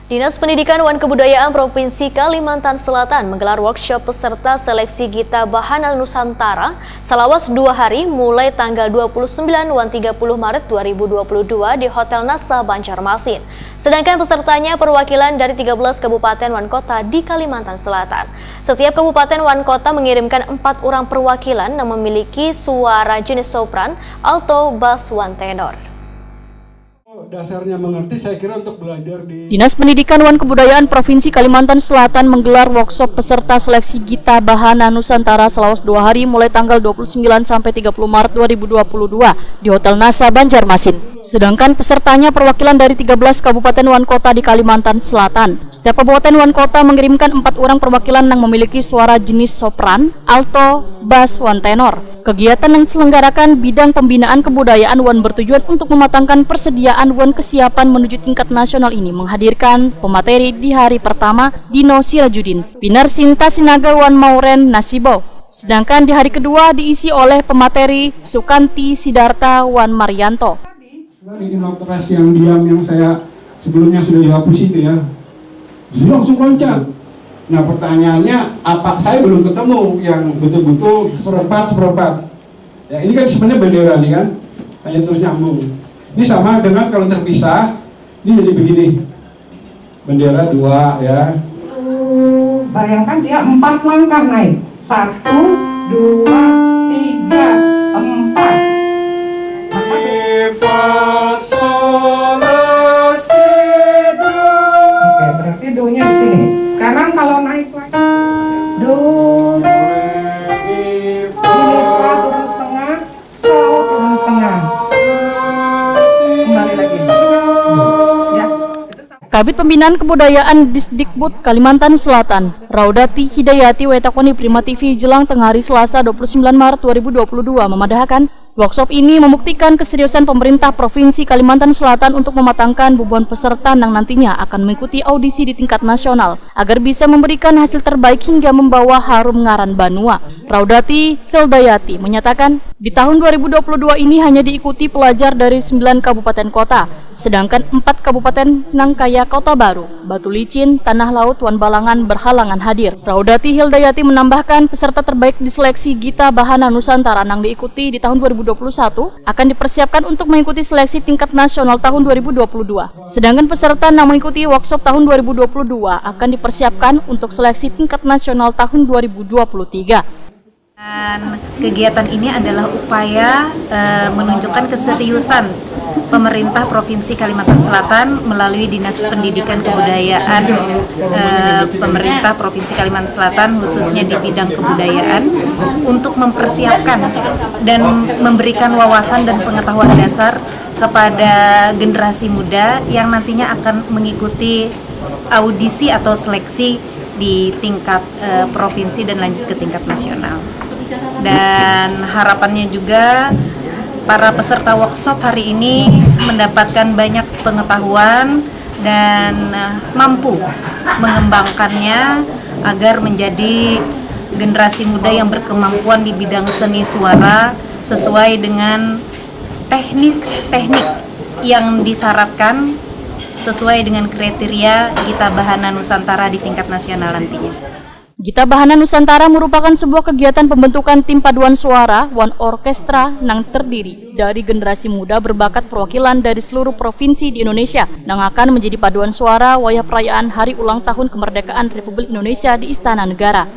Dinas Pendidikan dan Kebudayaan Provinsi Kalimantan Selatan menggelar workshop peserta seleksi Gita Bahana Nusantara selama 2 hari mulai tanggal 29 dan 30 Maret 2022 di Hotel Nasa Banjarmasin. Sedangkan pesertanya perwakilan dari 13 kabupaten dan kota di Kalimantan Selatan. Setiap kabupaten dan kota mengirimkan 4 orang perwakilan yang memiliki suara jenis sopran, alto, bass, dan tenor. Dasarnya mengerti, saya kira untuk belajar di Dinas Pendidikan dan Kebudayaan Provinsi Kalimantan Selatan menggelar workshop peserta seleksi Gita Bahana Nusantara selama 2 hari mulai tanggal 29 sampai 30 Maret 2022 di Hotel Nasa Banjarmasin. Sedangkan pesertanya perwakilan dari 13 kabupaten dan kota di Kalimantan Selatan. Setiap kabupaten dan kota mengirimkan 4 orang perwakilan yang memiliki suara jenis sopran, alto, bass, dan tenor. Kegiatan yang diselenggarakan bidang pembinaan kebudayaan wan bertujuan untuk mematangkan persediaan wan kesiapan menuju tingkat nasional ini menghadirkan pemateri di hari pertama Dino Sirajudin, Pinar Sinta Sinaga wan Mauren Nasibo. Sedangkan di hari kedua diisi oleh pemateri Sukanti Sidarta wan Marianto. Ini noterasi yang diam yang saya sebelumnya sudah dihapus itu ya, langsung loncat. Nah pertanyaannya, apa saya belum ketemu yang betul-betul seperempat. Ya ini kan sebenarnya bendera nih kan, hanya terus nyambung. Ini sama dengan kalau terpisah, ini jadi begini, bendera 2 ya. Bayangkan dia 4 langkah naik, 1, 2, 3, 4. Oke, berarti do-nya di sini. Sekarang kalau naik lagi, do, ini fa turun setengah, sol turun setengah, kembali lagi. Ya. Kabid Pembinaan Kebudayaan Disdikbud Kalimantan Selatan, Raudati Hidayati Wetakoni Prima TV Jelang tengah hari Selasa 29 Maret 2022 memadahkan workshop ini membuktikan keseriusan pemerintah Provinsi Kalimantan Selatan untuk mematangkan beban peserta yang nantinya akan mengikuti audisi di tingkat nasional agar bisa memberikan hasil terbaik hingga membawa harum ngaran Banua. Raudati Hidayati menyatakan di tahun 2022 ini hanya diikuti pelajar dari 9 kabupaten kota, sedangkan 4 kabupaten Nangkaya Kota Baru, Batu Licin, Tanah Laut, wan Balangan berhalangan hadir. Raudati Hidayati menambahkan peserta terbaik di seleksi Gita Bahana Nusantara yang diikuti di tahun 2021 akan dipersiapkan untuk mengikuti seleksi tingkat nasional tahun 2022. Sedangkan peserta yang mengikuti workshop tahun 2022 akan dipersiapkan untuk seleksi tingkat nasional tahun 2023. Dan kegiatan ini adalah upaya menunjukkan keseriusan pemerintah Provinsi Kalimantan Selatan melalui Dinas Pendidikan Kebudayaan pemerintah Provinsi Kalimantan Selatan khususnya di bidang kebudayaan untuk mempersiapkan dan memberikan wawasan dan pengetahuan dasar kepada generasi muda yang nantinya akan mengikuti audisi atau seleksi di tingkat provinsi dan lanjut ke tingkat nasional. Dan harapannya juga para peserta workshop hari ini mendapatkan banyak pengetahuan dan mampu mengembangkannya agar menjadi generasi muda yang berkemampuan di bidang seni suara sesuai dengan teknik yang disyaratkan sesuai dengan kriteria Gita Bahana Nusantara di tingkat nasional nantinya. Gita Bahana Nusantara merupakan sebuah kegiatan pembentukan tim paduan suara wan orkestra yang terdiri dari generasi muda berbakat perwakilan dari seluruh provinsi di Indonesia yang akan menjadi paduan suara wayah perayaan Hari Ulang Tahun Kemerdekaan Republik Indonesia di Istana Negara.